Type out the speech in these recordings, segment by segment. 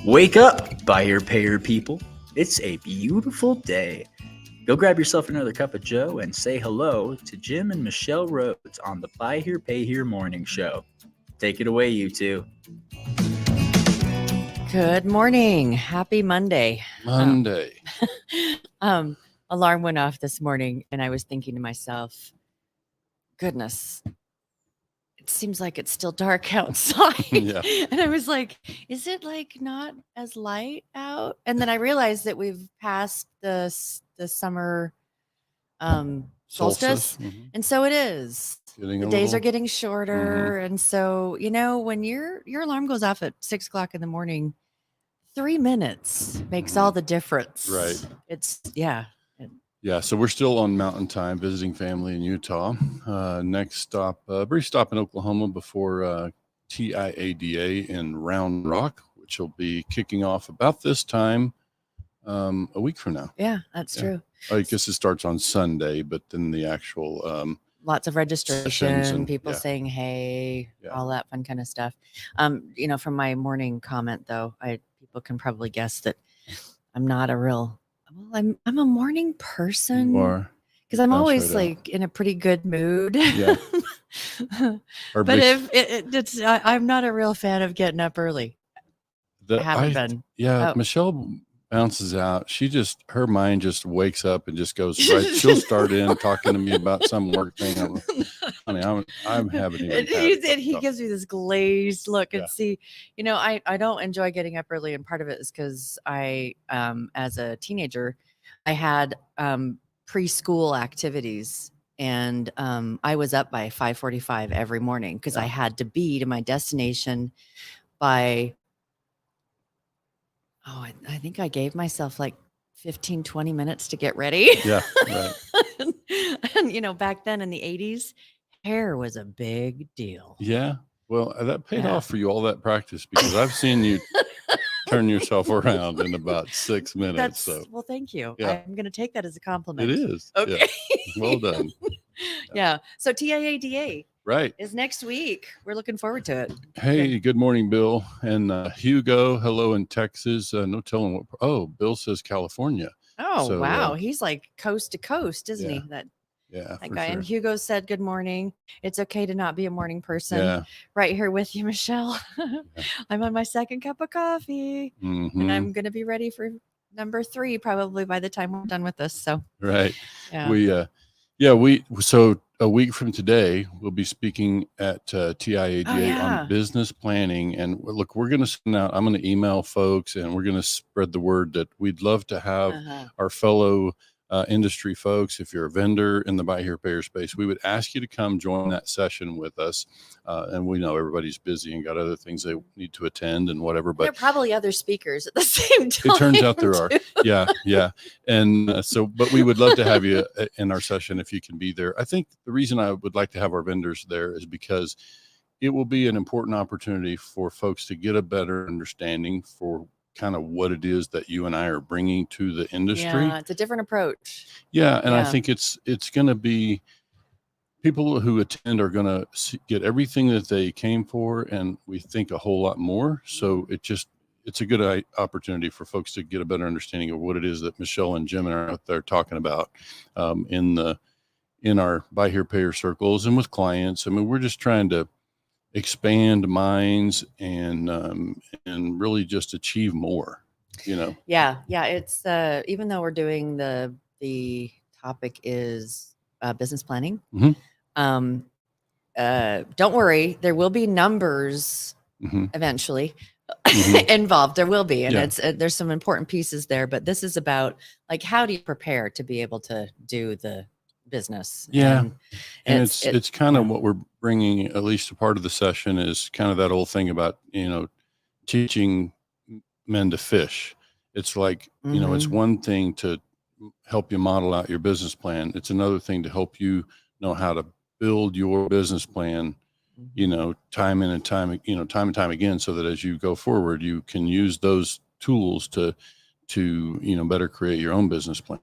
Wake up, buyer payer people. It's a beautiful day. Go grab yourself another cup of joe and say hello to Jim and Michelle Rhodes on the Buy Here Pay Here morning show. Take it away, you two. Good morning. Happy Monday. Monday. Alarm went off this morning and I was thinking to myself, goodness, it seems like it's still dark outside. Yeah. And I was like, is it like not as light out? And then I realized that we've passed the summer solstice. Mhm. And so it is. Getting The a days little- are getting shorter. And so, you know, when your alarm goes off at 6 o'clock in the morning, 3 minutes makes all the difference. Right. It's, yeah. Yeah. So we're still on Mountain Time visiting family in Utah. Next stop, brief stop in Oklahoma before TIADA in Round Rock, which will be kicking off about this time a week from now. Yeah, that's true. I guess it starts on Sunday, but then the actual Lots of registration, and- people yeah. saying, hey, Yeah. all that fun kind of stuff. You know, from my morning comment though, people can probably guess that I'm not a real, well, I'm a morning person. you are. Because I'm Bounce always right out. like in a pretty good mood. Yeah. Our But big- if I'm not a real fan of getting up early. I haven't been. Yeah, Oh. Michelle bounces out. Her mind just wakes up and just goes right. She'll start in talking to me about some work thing. I'm having And he gives me this glazed look and Yeah. see, you know, I don't enjoy getting up early, and part of it is because I as a teenager I had preschool activities, and I was up by 5:45 every morning because I had to be to my destination by I think I gave myself like 15 20 minutes to get ready. Yeah, right. and you know, back then in the 80s, hair was a big deal. Yeah. Well, that paid Yeah. off for you, all that practice, because I've seen you turn yourself around in about 6 minutes. Well, thank you. Yeah. I'm going to take that as a compliment. It is. Okay. Yeah. Well done. Yeah. So TIADA Right. is next week. We're looking forward to it. Hey, good morning, Bill. And Hugo, hello in Texas. No telling what. Oh, Bill says California. Oh, So, wow. He's like coast to coast, isn't yeah. he? That Yeah. For guy. sure. And Hugo said, good morning. It's okay to not be a morning person. Yeah. Right here with you, Michelle. I'm on my second cup of coffee, Mhm. and I'm going to be ready for number 3 probably by the time we're done with this. So, Right. yeah. So a week from today, we'll be speaking at TIADA yeah. on business planning. And look, we're going to send out, I'm going to email folks, and we're going to spread the word that we'd love to have our fellow industry folks. If you're a vendor in the Buy Here Pay Here space, we would ask you to come join that session with us. And we know everybody's busy and got other things they need to attend and whatever, There are but probably other speakers at the same time. it turns out there are. too. Yeah. And but we would love to have you in our session if you can be there. I think the reason I would like to have our vendors there is because it will be an important opportunity for folks to get a better understanding for kind of what it is that you and I are bringing to the industry. Yeah, it's a different approach. Yeah. And I Yeah. think it's going to be, people who attend are going to get everything that they came for, and we think a whole lot more. So it's a good opportunity for folks to get a better understanding of what it is that Michelle and Jim are out there talking about in our Buy Here Pay Here circles and with clients. I mean, we're just trying to expand minds and really just achieve more, you know? Yeah. It's even though we're doing the topic is business planning. Mhm. Don't worry, there will be numbers Mhm. eventually Mhm. involved. There will be, and Yeah. it's there's some important pieces there. But this is about like, how do you prepare to be able to do the business? Yeah. And it's it's kind of what we're bringing, at least a part of the session is kind of that old thing about, teaching men to fish. It's like, it's one thing to help you model out your business plan. It's another thing to help you know how to build your business plan, time and time again, so that as you go forward, you can use those tools to better create your own business plan.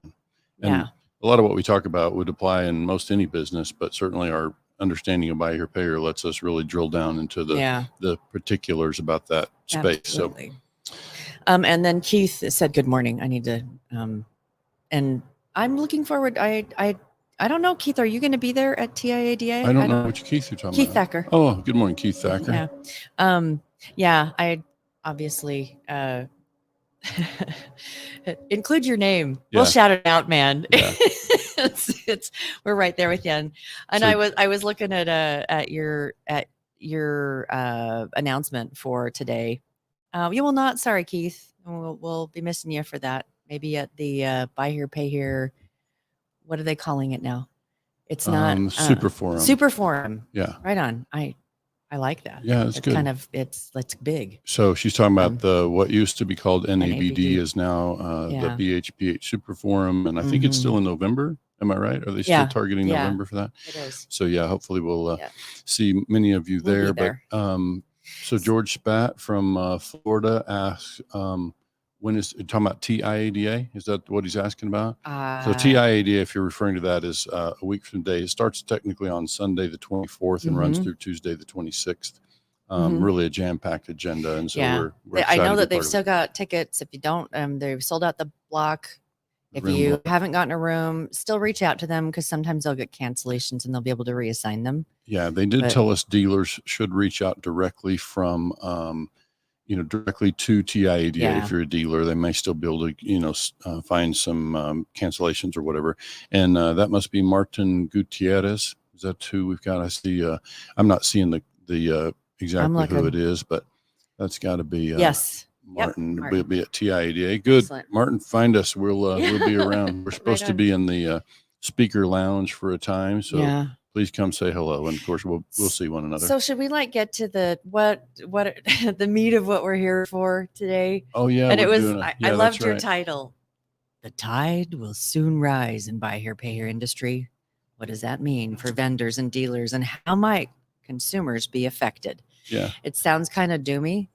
And Yeah. a lot of what we talk about would apply in most any business, but certainly our understanding of Buy Here Pay Here lets us really drill down into the particulars about that space. Absolutely. And then Keith said, good morning. I need to, and I'm looking forward. I don't know, Keith, are you going to be there at TIADA? I don't know which Keith you're talking Keith about. Thacker. Oh, good morning, Keith Thacker. Yeah. Yeah, I obviously, include your name. Yeah. We'll shout it out, man. Yeah. We're right there with you. And So- I was looking at your announcement for today. You will not. Sorry, Keith. We'll be missing you for that. Maybe at the Buy Here, Pay Here. What are they calling it now? It's not Super Forum. Super Forum. Yeah. Right on. I like that. Yeah, it's good. Kind of it's big. So she's talking about the what used to be called NABD NABD. is now the BHPH Super Forum, and I think it's still in November. Am I right? Are they still targeting November for that? It is. So yeah, hopefully we'll see many of you there. We'll be But so George Spat from Florida asks, when is talking about TIADA? Is that what he's asking about? So TIADA, if you're referring to that, is a week from today. It starts technically on Sunday the 24th and runs through Tuesday the 26th. Really a jam-packed agenda, and so we're I know that they've part of still got tickets. If you don't, they've sold out the block. If Room you block. haven't gotten a room, still reach out to them because sometimes they'll get cancellations and they'll be able to reassign them. Yeah, they did tell us dealers should reach out directly from, directly to TIADA. If you're a dealer, they may still be able to, find some cancellations or whatever. And that must be Martin Gutierrez. Is that who we've got? I see. I'm not seeing the exactly who it is, but that's got to be yes. Martin. Yep, We'll be at TIADA. Good. Excellent. Martin, find us. We'll be around. We're supposed Right to be in the speaker lounge for a time. So please come say hello. And of course we'll see one another. So should we get to the what the meat of what we're here for today? Oh yeah. And it was I loved your right. title. The tide will soon rise in buy here, pay here industry. What does that mean for vendors and dealers, and how might consumers be affected? Yeah. It sounds kind of doomy,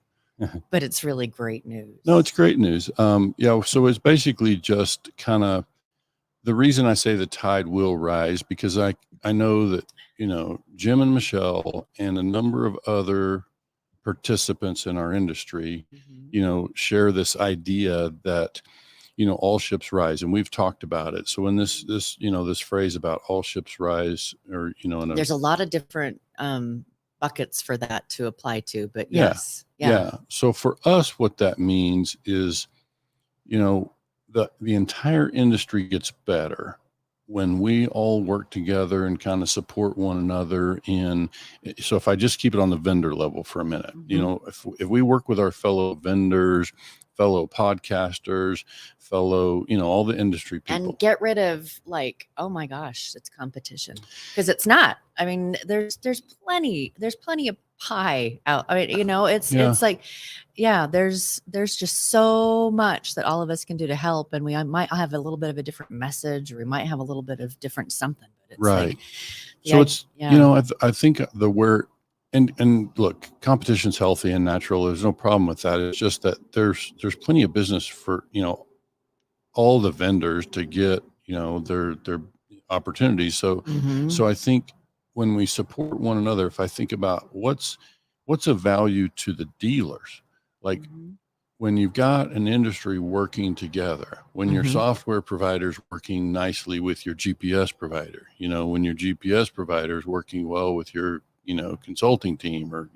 but it's really great news. No, it's great news. So it's basically just kind of the reason I say the tide will rise, because I know that, Jim and Michelle and a number of other participants in our industry, share this idea that, all ships rise, and we've talked about it. So when this phrase about all ships rise, or, there's a lot of different, buckets for that to apply to, but yes. Yeah. So for us, what that means is, the entire industry gets better when we all work together and kind of support one another so if I just keep it on the vendor level for a minute, if we work with our fellow vendors, fellow podcasters, fellow, all the industry people, and get rid of oh my gosh, it's competition, because it's not. I mean, there's plenty of pie out. I mean, it's like, there's just so much that all of us can do to help, and we might have a little bit of a different message, or we might have a little bit of different something. But it's right. So it's I think and look, competition's healthy and natural. There's no problem with that. It's just that there's plenty of business for, all the vendors to get, their opportunities. So, so I think when we support one another, if I think about what's of value to the dealers, like when you've got an industry working together, when your software provider is working nicely with your GPS provider, when your GPS provider is working well with your, consulting team, or,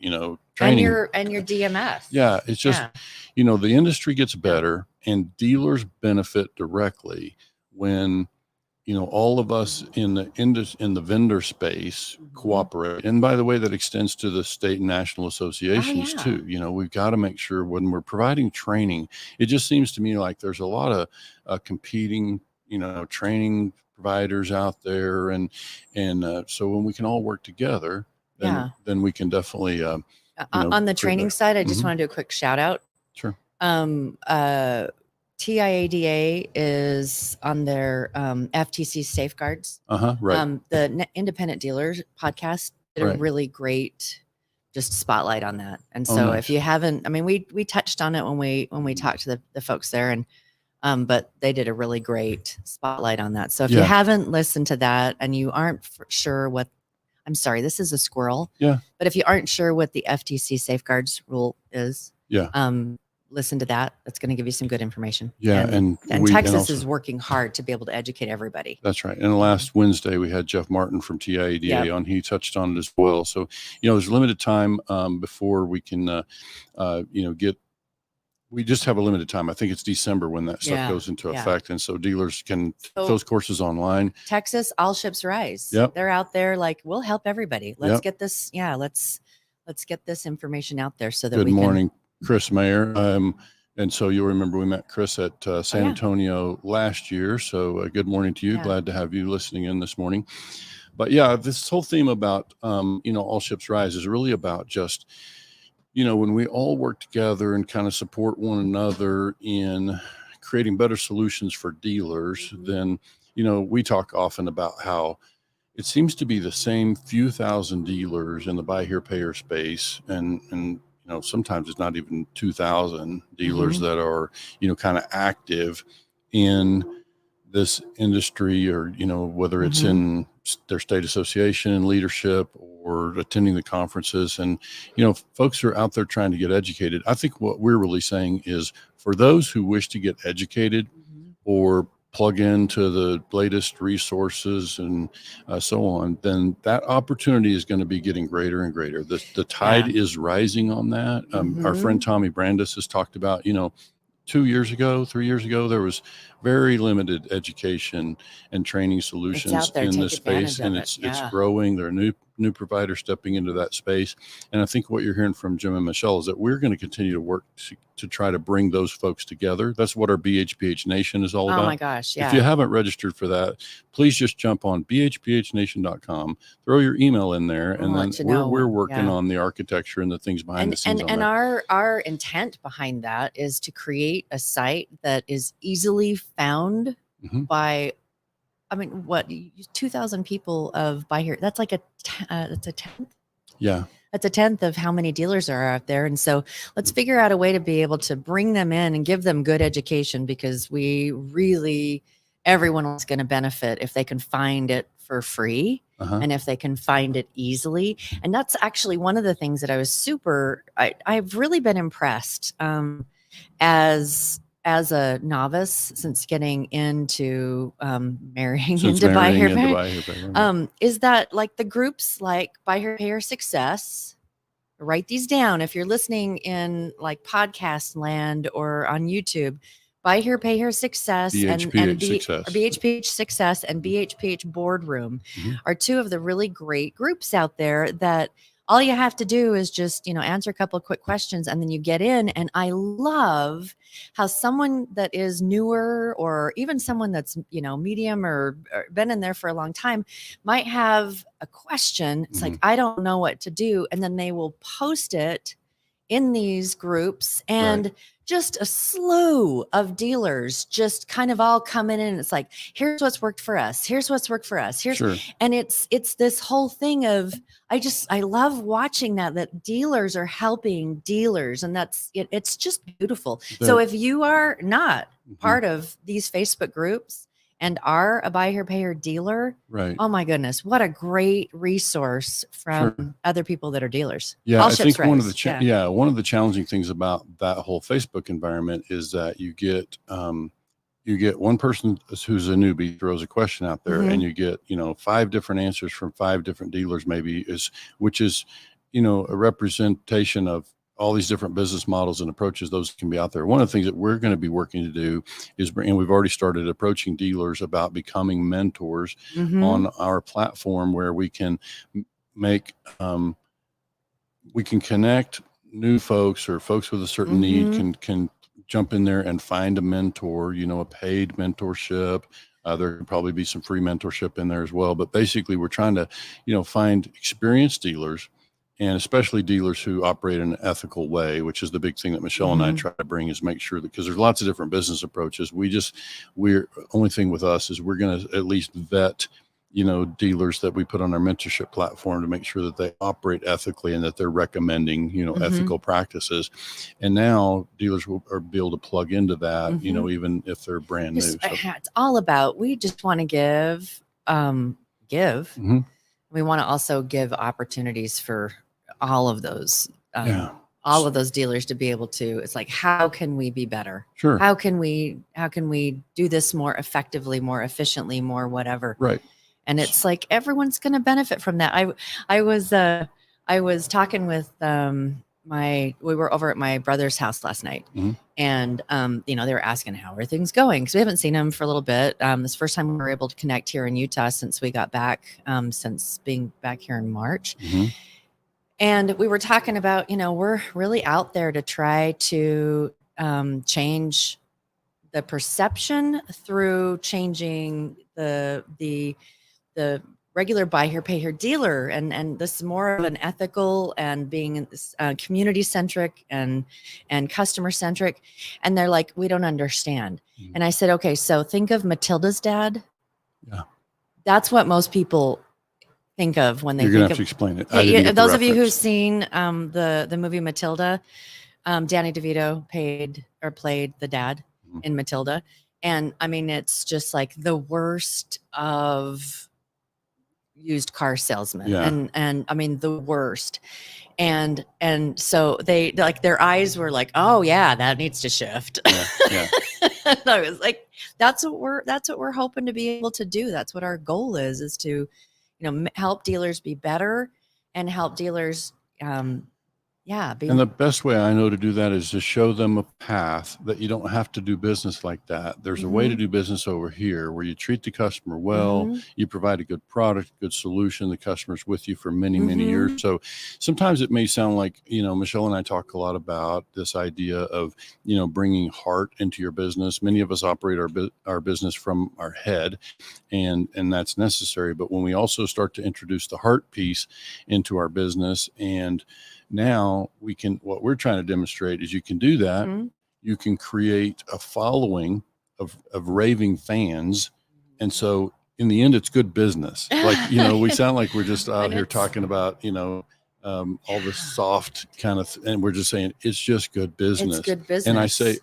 training. And your DMS. Yeah. It's just, the industry gets better, and dealers benefit directly when, all of us in the vendor space cooperate. And by the way, that extends to the state and national associations too. We've got to make sure when we're providing training, it just seems to me like there's a lot of competing, training providers out there. And so when we can all work together, then we can definitely, on the training side, I just want to do a quick shout out. Sure. TIADA is on their FTC safeguards. Right. The Independent Dealers podcast did a really great just spotlight on that. And so if you haven't, I mean, we touched on it when we talked to the folks there, and but they did a really great spotlight on that. So if you haven't listened to that and you aren't sure what, I'm sorry, this is a squirrel. Yeah. But if you aren't sure what the FTC safeguards rule is, listen to that. That's going to give you some good information. Yeah, and and Texas also, is working hard to be able to educate everybody. That's right. And last Wednesday, we had Jeff Martin from TIADA on. He touched on it as well. So, there's limited time before we can, we just have a limited time. I think it's December when that stuff goes into effect. And so dealers can take those courses online. Texas, all ships rise. Yep. They're out there like, we'll help everybody. Let's get this. Yeah. Let's get this information out there so that Good morning, Chris Mayer. And so you'll remember we met Chris at San Antonio last year. So good morning to you. Yeah. Glad to have you listening in this morning. But yeah, this whole theme about, all ships rise is really about just, when we all work together and kind of support one another in creating better solutions for dealers, then, we talk often about how it seems to be the same few thousand dealers in the buy here, pay here space. And sometimes it's not even 2,000 dealers that are, kind of active in this industry, or, whether it's in their state association and leadership or attending the conferences. And, folks are out there trying to get educated. I think what we're really saying is for those who wish to get educated or plug into the latest resources and so on, then that opportunity is going to be getting greater and greater. The tide is rising on that. Our friend Tommy Brandis has talked about, 3 years ago, there was very limited education and training solutions in this space, and it's growing. There are new providers stepping into that space, and I think what you're hearing from Jim and Michelle is that we're going to continue to work to try to bring those folks together. That's what our BHPH Nation is all about. Oh my gosh! Yeah. If you haven't registered for that, please just jump on bhphnation.com, throw your email in there, and then we're working on the architecture and the things behind the scenes. And our intent behind that is to create a site that is easily found by, 2,000 people of buy here. That's like that's a 10th. Yeah. That's a 10th of how many dealers are out there. And so let's figure out a way to be able to bring them in and give them good education, because everyone is going to benefit if they can find it for free and if they can find it easily. And that's actually one of the things that I was I've really been impressed as a novice since getting into marrying into buy here, pay. Is that like the groups like Buy Here, Pay Here Success? Write these down if you're listening in like podcast land or on YouTube. Buy Here, Pay Here Success BHPH Success and BHPH Boardroom are two of the really great groups out there that all you have to do is just, answer a couple of quick questions and then you get in. And I love how someone that is newer, or even someone that's, medium or been in there for a long time, might have a question. It's like, I don't know what to do. And then they will post it in these groups, and just a slew of dealers just kind of all come in, and it's like, here's what's worked for us. Here's what's worked for us. And it's this whole thing of, I love watching that dealers are helping dealers, and it's just beautiful. So if you are not part of these Facebook groups and are a Buy Here, Pay Here dealer, oh my goodness, what a great resource from other people that are dealers. Yeah, I think one of the challenging things about that whole Facebook environment is that you get one person who's a newbie throws a question out there, and you get 5 different answers from 5 different dealers, which is a representation of all these different business models and approaches. Those can be out there. One of the things that we're going to be working to do is and we've already started approaching dealers about becoming mentors on our platform, where we can make we can connect new folks or folks with a certain need can jump in there and find a mentor, a paid mentorship. There could probably be some free mentorship in there as well. But basically, we're trying to, find experienced dealers, and especially dealers who operate in an ethical way, which is the big thing that Michelle and I try to bring, is make sure that, because there's lots of different business approaches. We're only thing with us is we're going to at least vet, dealers that we put on our mentorship platform to make sure that they operate ethically and that they're recommending, ethical practices. And now dealers will be able to plug into that, even if they're brand new. So. It's all about, we just want to give. We want to also give opportunities for all of those all of those dealers to be able to, it's like, how can we be better? Sure. How can we do this more effectively, more efficiently, more whatever? Right. And it's like, everyone's going to benefit from that. I was talking with, we were over at my brother's house last night, and, they were asking, how are things going? Cause we haven't seen them for a little bit. This first time we were able to connect here in Utah since we got back, since being back here in March. And we were talking about, we're really out there to try to change the perception through changing the regular buy here, pay here dealer. And this is more of an ethical and being community centric and customer centric. And they're like, we don't understand. And I said, okay, so think of Matilda's dad. Yeah. That's what most people think of when they You're think gonna have of to explain it. those of you who've seen the movie Matilda, Danny DeVito played the dad in Matilda, and I mean, it's just like the worst of used car salesmen, and I mean, the worst. And so they like, their eyes were like, oh yeah, that needs to shift. Yeah. And I was like, that's what we're hoping to be able to do. That's what our goal is to help dealers be better and help dealers, And the best way I know to do that is to show them a path that you don't have to do business like that. There's a way to do business over here where you treat the customer well, you provide a good product, good solution. The customer's with you for many, many years. So sometimes it may sound like, Michelle and I talk a lot about this idea of, bringing heart into your business. Many of us operate our business from our head, and that's necessary. But when we also start to introduce the heart piece into our business, and now what we're trying to demonstrate is you can do that. You can create a following of raving fans. And so in the end, it's good business. Like, we sound like we're just out here talking about, all this soft kind of, and we're just saying it's just good business. It's good business.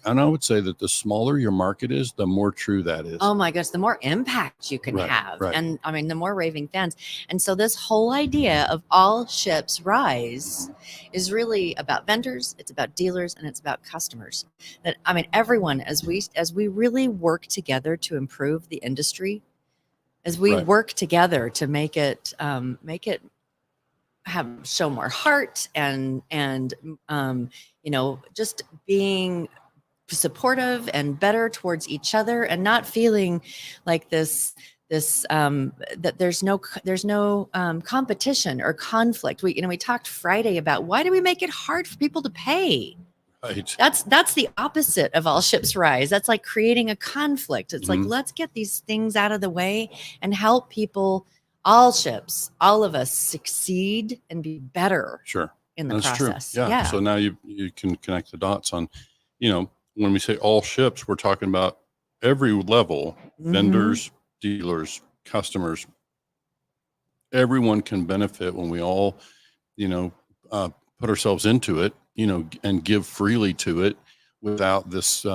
And I would say that the smaller your market is, the more true that is. Oh my gosh, the more impact you can have. Right. And I mean, the more raving fans. And so this whole idea of all ships rise is really about vendors, it's about dealers, and it's about customers. That, I mean, everyone, as we really work together to improve the industry, as we work together to make it show more heart and just being supportive and better towards each other, and not feeling like this that there's no competition or conflict. We talked Friday about, why do we make it hard for people to pay? Right. That's the opposite of all ships rise. That's like creating a conflict. It's like, let's get these things out of the way and help people, all ships, all of us, succeed and be better. Sure. In the process. True. Yeah. So now you can connect the dots on, when we say all ships, we're talking about every level, vendors, dealers, customers. Everyone can benefit when we all, put ourselves into it, and give freely to it without this,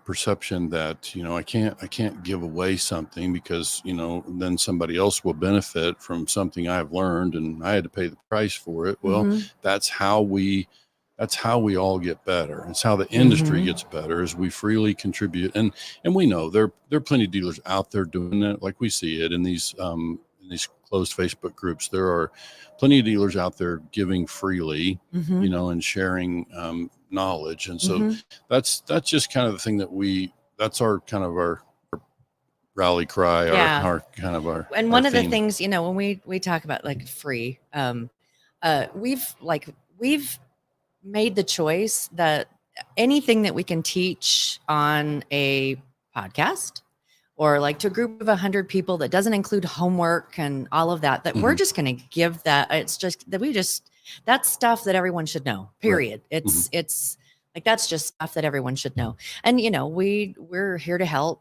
perception that, I can't give away something because, then somebody else will benefit from something I've learned and I had to pay the price for it. Well, that's how we all get better. It's how the industry gets better, as we freely contribute. And we know there are plenty of dealers out there doing it. Like we see it in these closed Facebook groups. There are plenty of dealers out there giving freely, and sharing knowledge. And so that's just kind of the thing that's our kind of our rally cry, our kind of our. And one of the things, when we talk about like free, we've made the choice that anything that we can teach on a podcast or like to a group of 100 people that doesn't include homework and all of that, we're just going to give that. It's just that that's stuff that everyone should know, period. Right. It's like, that's just stuff that everyone should know. And, we're here to help.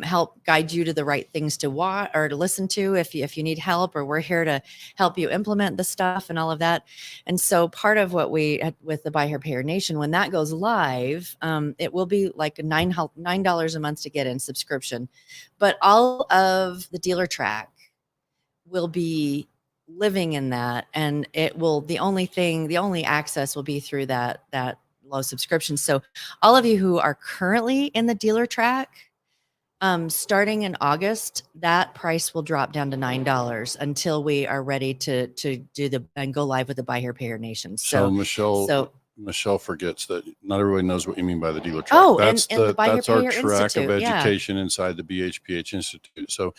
Help guide you to the right things to watch or to listen to if you need help, or we're here to help you implement the stuff and all of that. And so part of what with the Buy Here Pay Here Nation, when that goes live, it will be like $9 a month to get in subscription, but all of the dealer track will be living in that, and the only access will be through that low subscription. So all of you who are currently in the dealer track, starting in August, that price will drop down to $9 until we are ready to do and go live with the Buy Here Pay Here Nation. So Michelle forgets that not everybody knows what you mean by the dealer track. Oh, that's and the Buy Here that's Pay our Here track Institute, of education inside the BHPH Institute. So,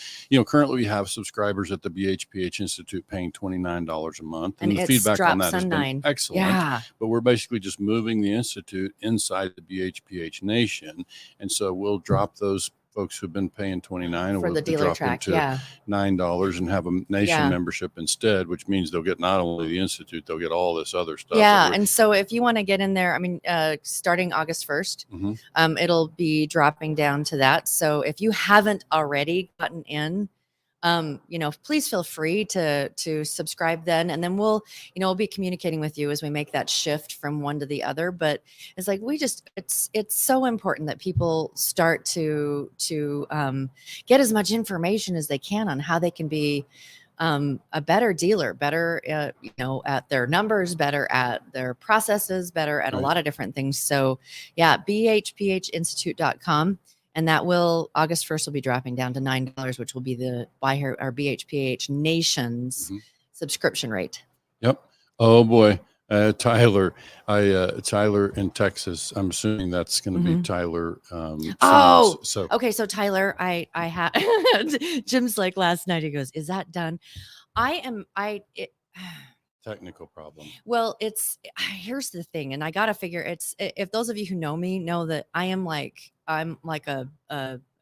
currently we have subscribers at the BHPH Institute paying $29 a month, and the feedback on that has been excellent. Yeah. But we're basically just moving the institute inside the BHPH Nation, and so we'll drop those folks who've been paying $29 for the dealer track, to $9 and have a nation membership instead, which means they'll get not only the institute, they'll get all this other stuff. Yeah, and so if you want to get in there, I mean, starting August 1st, it'll be dropping down to that. So if you haven't already gotten in, please feel free to subscribe then, and then we'll be communicating with you as we make that shift from one to the other. But it's like it's so important that people start to get as much information as they can on how they can be a better dealer, better at their numbers, better at their processes, better at a lot of different things. So yeah, bhphinstitute.com. And that August 1st will be dropping down to $9, which will be the Buy Here or BHPH Nation's subscription rate. Yep. Oh boy. Tyler, Tyler in Texas. I'm assuming that's going to be Tyler. Okay. So Tyler, I had Jim's like last night. He goes, "Is that done?" Technical problem. Well, here's the thing, and I gotta figure if those of you who know me know that I'm like a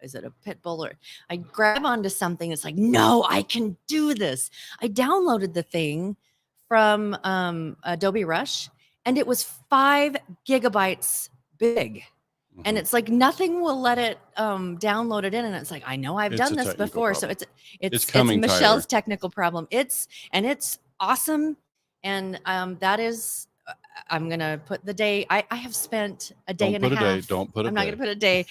is it a pit bull, or I grab onto something. It's like, no, I can do this. I downloaded the thing from Adobe Rush, and it was 5 gigabytes big. And it's like nothing will let it download it in, and it's like, I know I've done this before. Problem. So it's coming, Michelle's Tyler. Technical problem. It's awesome, and that is. I'm gonna put the day. I have spent a day and a half. Don't put a day. I'm not gonna put a day.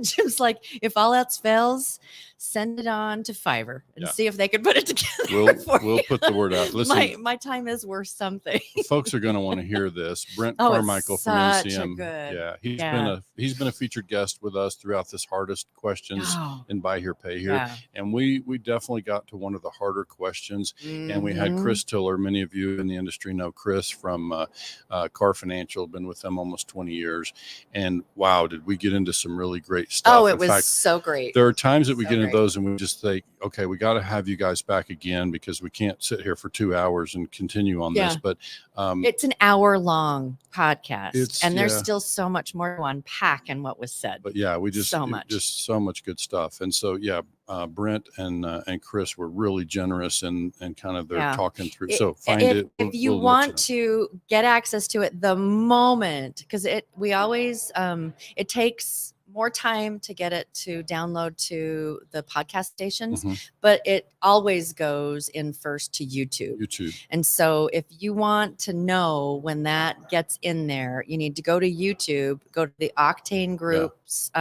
Jim's like, if all else fails, send it on to Fiverr and see if they can put it together. We'll put the word out. Listen, my time is worth something. Folks are going to want to hear this. Brent Carmichael from NCM. He's been a featured guest with us throughout this hardest questions in Buy Here Pay Here, and we definitely got to one of the harder questions. And we had Chris Tiller. Many of you in the industry know Chris from Car Financial. Been with them almost 20 years, and wow, did we get into some really great stuff. Oh, it was so great. There are times that we get into those and we just think, okay, we got to have you guys back again, because we can't sit here for 2 hours and continue on this. But it's an hour-long podcast, and there's still so much more to unpack in what was said. But yeah, we just so much good stuff. And so Brent and Chris were really generous and kind of they're talking through. So find it. If you want to get access to it the moment, because we always it takes more time to get it to download to the podcast stations, but it always goes in first to YouTube. And so if you want to know when that gets in there, you need to go to YouTube, go to the Octane Group's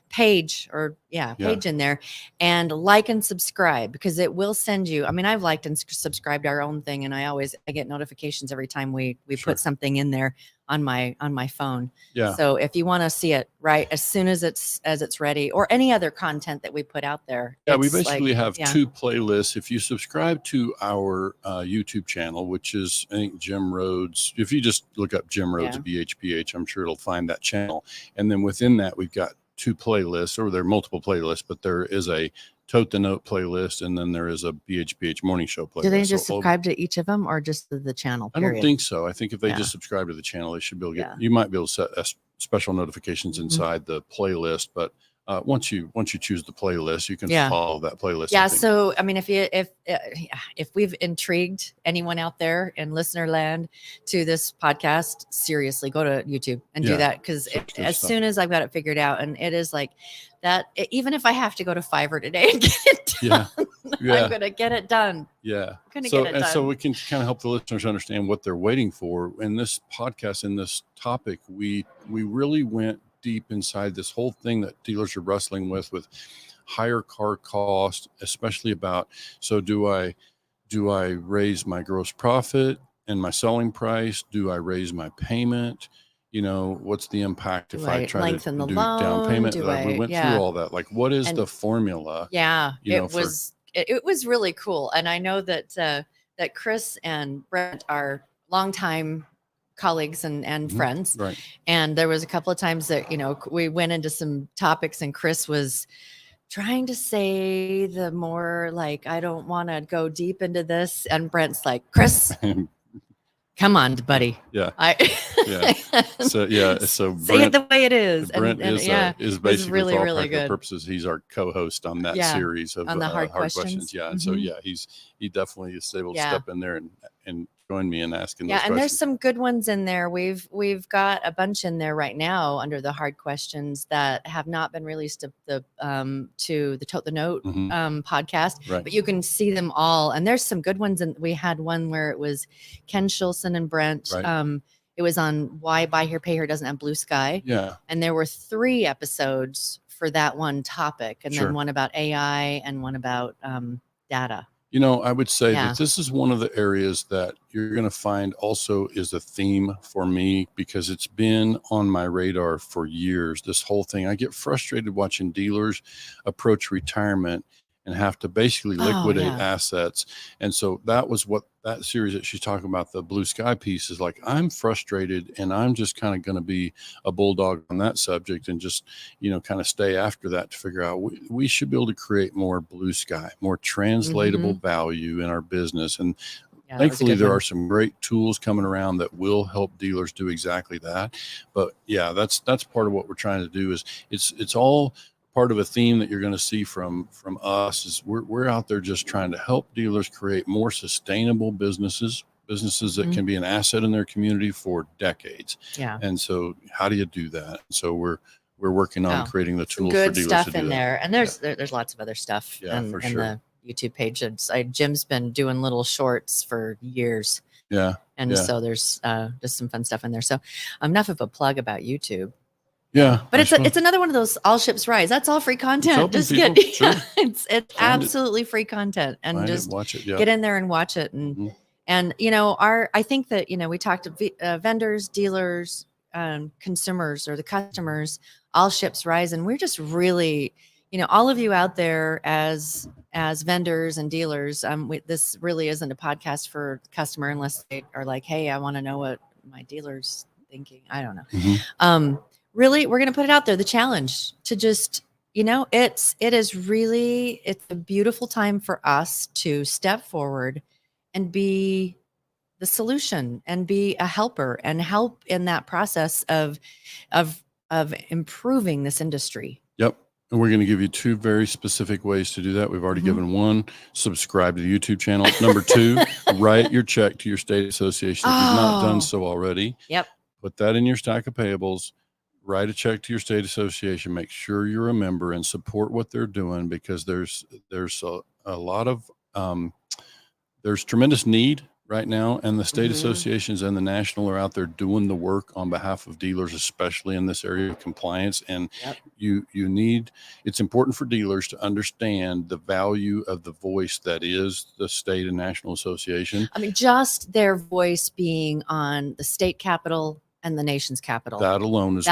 page in there, and like and subscribe, because it will send you. I mean, I've liked and subscribed our own thing, and I get notifications every time we put something in there on my phone. So if you want to see it right as soon as it's ready, or any other content that we put out there. We basically have 2 playlists. If you subscribe to our YouTube channel, which is, I think, Jim Rhodes. If you just look up Jim Rhodes BHPH, I'm sure it'll find that channel. And then within that, we've got 2 playlists, or there are multiple playlists, but there is a Tote the Note playlist, and then there is a BHPH Morning Show playlist. Do they just subscribe to each of them, or just the channel? Period? I don't think so. I think if they just subscribe to the channel, they should be able to get. You might be able to set special notifications inside the playlist, but once you choose the playlist, you can follow that playlist. So I mean, if we've intrigued anyone out there in listener land to this podcast, seriously, go to YouTube and do that, because as soon as I've got it figured out, and it is like that, even if I have to go to Fiverr today and get it done, I'm going to get it done. So we can kind of help the listeners understand what they're waiting for. In this podcast, in this topic, we really went deep inside this whole thing that dealers are wrestling with higher car cost, especially about, so do I do I raise my gross profit and my selling price? Do I raise my payment? What's the impact if Do I I try lengthen to the do down loan? payment? Do We I, went through yeah. all that. Like, what is And the formula? yeah, it for was really cool. And I know that Chris and Brent are longtime colleagues and friends. right. And there was a couple of times that, we went into some topics and Chris was trying to say the more like, I don't want to go deep into this. And Brent's like, Chris, come on, buddy. Yeah. Yeah. So Say it the way it is. Brent is basically, really, for all really practical good. purposes, he's our co-host on that series of on the hard questions. Yeah. And so, Mm-hmm. he definitely is able to step in there and join me in asking those and questions. there's some good ones in there. We've got a bunch in there right now under the hard questions that have not been released to the Tote the Note podcast, Right. but you can see them all. And there's some good ones. And we had one where it was Ken Schulson and Brent. Right. It was on why Buy Here Pay Here doesn't have blue sky. Yeah. And there were 3 episodes for that one topic, and then one about AI and one about data. I would say that this is one of the areas that you're going to find also is a theme for me, because it's been on my radar for years. This whole thing, I get frustrated watching dealers approach retirement and have to basically liquidate assets. And so that was what that series that she's talking about, the blue sky piece, is like. I'm frustrated, and I'm just kind of going to be a bulldog on that subject and just, kind of stay after that to figure out we should be able to create more blue sky, more translatable value in our business. And thankfully, there are some great tools coming around that will help dealers do exactly that. But that's part of what we're trying to do. Is it's all part of a theme that you're going to see from us. Is we're out there just trying to help dealers create more sustainable businesses that can be an asset in their community for decades. Yeah. And so how do you do that? So we're working on creating the tools for dealers stuff to do in that. there. And there's lots of other stuff in the YouTube page. Jim's been doing little shorts for years. Yeah. And so there's just some fun stuff in there. So enough of a plug about YouTube. Yeah, but it's another one of those all ships rise. That's all free content. Just get it's absolutely free content, and just watch it. Get in there and watch it. And I think that we talked to vendors, dealers, consumers, or the customers. All ships rise, and we're just really, all of you out there as vendors and dealers. This really isn't a podcast for customer unless they are like, hey, I want to know what my dealer's thinking. I don't know. Really, we're going to put it out there. The challenge to just, it's a beautiful time for us to step forward and be the solution and be a helper and help in that process of improving this industry. Yep. And we're going to give you 2 very specific ways to do that. We've already given 1, subscribe to the YouTube channel. Number 2, write your check to your state association. If you've not done so already, put that in your stack of payables. Write a check to your state association. Make sure you're a member and support what they're doing, because there's a lot of there's tremendous need right now, and the state associations and the national are out there doing the work on behalf of dealers, especially in this area of compliance. And it's important for dealers to understand the value of the voice that is the state and national association. I mean, just their voice being on the state capitol and the nation's capital. That alone is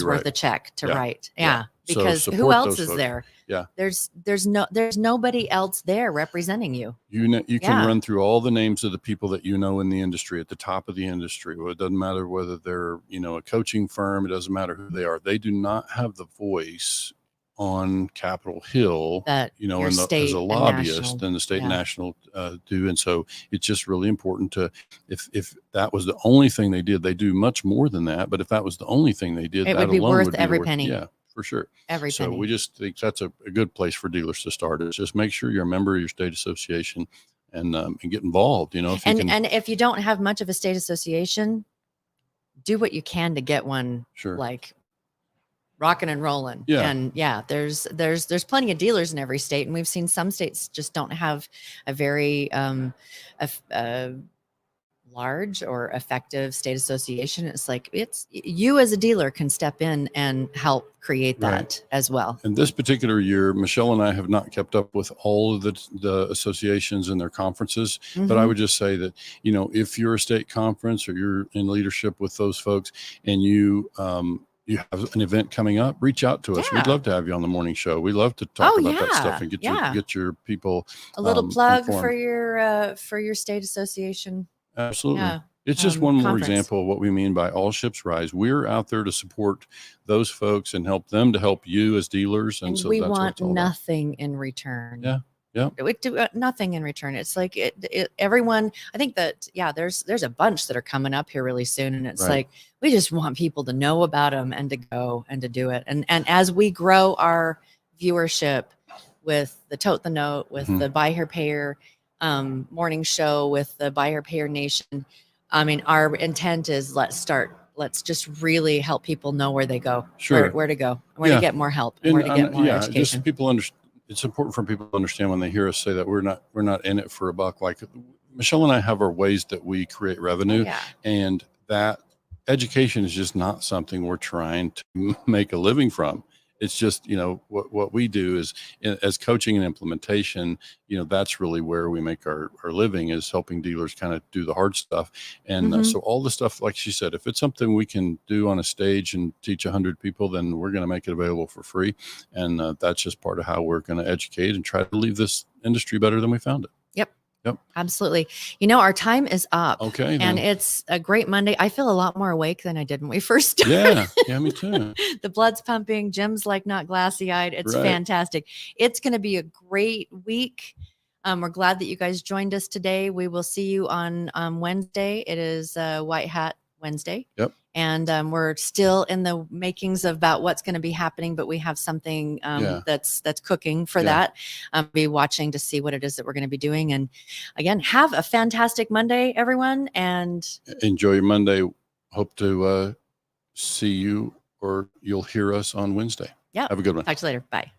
worth a check to write. Yeah. Because who else is there? Yeah. There's nobody else there representing you. You can run through all the names of the people that in the industry, at the top of the industry. Well, it doesn't matter whether they're, a coaching firm. It doesn't matter who they are. They do not have the voice on Capitol Hill that as a lobbyist and the state and national do. And so it's just really important to, if that was the only thing they did, they do much more than that. But if that was the only thing they did, it would be worth every penny. Yeah, for sure. Every penny. So we just think that's a good place for dealers to start. Is just make sure you're a member of your state association and get involved. If you don't have much of a state association, do what you can to get one. Sure. Like rocking and rolling. Yeah. And there's plenty of dealers in every state. And we've seen some states just don't have a very large or effective state association, it's like it's you as a dealer can step in and help create that Right. as well. And this particular year, Michelle and I have not kept up with all of the associations and their conferences, but I Mhm. would just say that, you know, if you're a state conference or you're in leadership with those folks and you have an event coming up, reach out to us. We'd Yeah. love to have you on the morning show. We love to talk Oh, about that stuff yeah. and Yeah. get your people A little plug informed. for your state association. Absolutely. Yeah. It's just one more Conference. example of what we mean by all ships rise. We're out there to support those folks and help them to help you as dealers. And so we that's what want it's all about. nothing in return. Yeah. Yeah. We do nothing in return. It's like everyone, I think that, yeah, there's a bunch that are coming up here really soon. And it's Right. like, we just want people to know about them and to go and to do it. And as we grow our viewership with the Tote the Note, with Mhm. the Buy Here Pay Here morning show, with the Buy Here Pay Here Nation, I mean, our intent is let's just really help people know where they go, Sure. where to go, where Yeah. to get more help, and where to get more education. Just people it's important for people to understand when they hear us say that we're not in it for a buck. Like Michelle and I have our ways that we create revenue, Yeah. and that education is just not something we're trying to make a living from. It's just, you know, what we do is as coaching and implementation, you know, that's really where we make our living, is helping dealers kind of do the hard stuff. And Mhm. so all the stuff, like she said, if it's something we can do on a stage and teach 100 people, then we're going to make it available for free. And that's just part of how we're going to educate and try to leave this industry better than we found it. Yep. Absolutely. You know, our time is up. Okay. And then. it's a great Monday. I feel a lot more awake than I did when we first started. Yeah. Yeah, me too. The blood's pumping. Jim's like not glassy eyed. It's Right. fantastic. It's going to be a great week. We're glad that you guys joined us today. We will see you on Wednesday. It is White Hat Wednesday. Yep. And we're still in the makings of about what's going to be happening, but we have something Yeah. that's cooking for Yeah. that. Be watching to see what it is that we're going to be doing. And again, have a fantastic Monday, everyone. And Enjoy your Monday. Hope to see you, or you'll hear us on Wednesday. yeah, Have a good one. talk to you later. Bye.